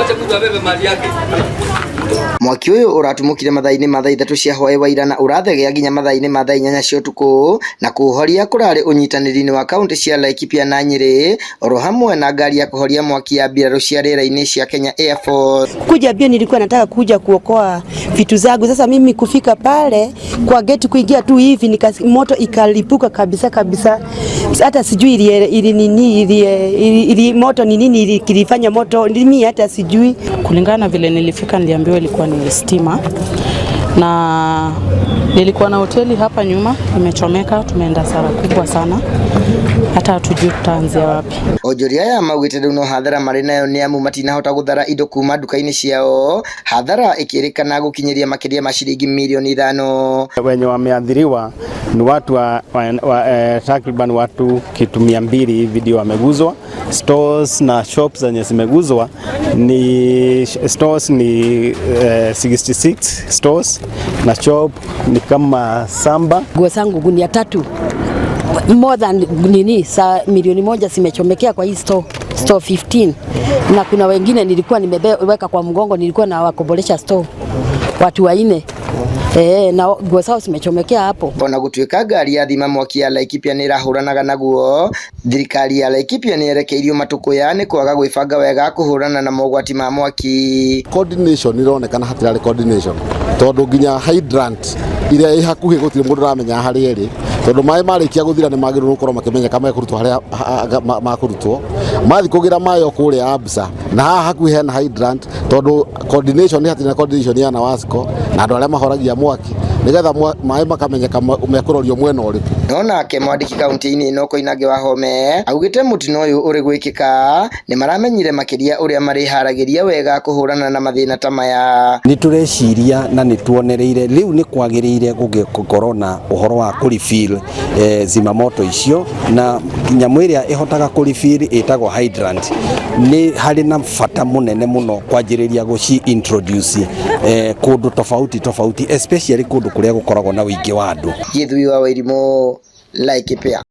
acha mtu abebe mali yake. Mwaki uyu uratumukire mathaa-ini ma thaa 3 cia hwaĩ waira na urathegea nginya mathaa-ini ma thaa 8 cia utuku na kuhoria kurari unyitanĩri-inĩ wa kaunti cia Laikipia na Nyeri oro hamwe na ngari ya kuhoria mwaki ya mbirarũ cia rĩera-inĩ cia Kenya Air Force. Kuja pia nilikuwa nataka kuja kuokoa vitu zangu. Sasa mimi kufika pale kwa gate kuingia tu hivi moto ikalipuka kabisa. Hata sijui ili moto ni nini kilifanya moto mimi hata sijui. Kulingana vile nilifika niliambiwa ilikuwa ni stima na nilikuwa na hoteli hapa nyuma imechomeka, tumeenda hasara kubwa sana. Hata hatujui tutaanzia wapi. Ojoria ya maugite no hadhara mari nayo ni amu matinahota guthara indo kuma duka-ini ciao, hadhara ikirikana gukinyiria makiria ma shilingi milioni 5. Wenye wameathiriwa ni watu takriban watu kitu 200 hivi ndio wameguzwa. Stores na shops zenye zimeguzwa ni stores ni 66 stores na shop ni kama samba. Nguo zangu gunia 3 more than milioni 1 zimechomekea kwa hii store 15, na kuna wengine nilikuwa nimeweka kwa mgongo, nilikuwa na wakobolesha store watu 4 na nguo zao zimechomekea hapo. Bona gutuika ngari ya thima mwaki ya Laikipia ni rahuranaga naguo, thirikari ya Laikipia ni yerekeirio matuko yani kwaga gwibanga wega kuhurana na mogwati ma mwaki. Coordination ironekana hatirari coordination tondu nginya hydrant iria i hakuhi gutire mundu ramenya hari eri tondu mai marikia guthira ni magiru gukorwo makimenya kama ekurutwo haria makurutwo mathi kugira mai okuria absa na hakuhi hena hydrant tondu coordination hatirari coordination ya na wasco na andu aria mahoragia mwaki nigetha mai makamenya kama umekurorio mwena uriku. Nona ke mwandiki kaunti-ini ino Koinange Wahome augite mutino uyu uri gwikika ni maramenyire makiria uria mari haragiria wega kuhurana na mathina ta maya. Ni tureciria na ni tuonereire riu ni kwagirire gugikorwo na uhoro wa kurifill zimamoto icio na nyamu iria ihotaga kurifill itagwo hydrant ni hari na bata munene muno kwanjiriria guci introduce kundu tofauti especially kundu kuria gukoragwo na wingi wa andu. Githui wa Wairimu, Laikipia.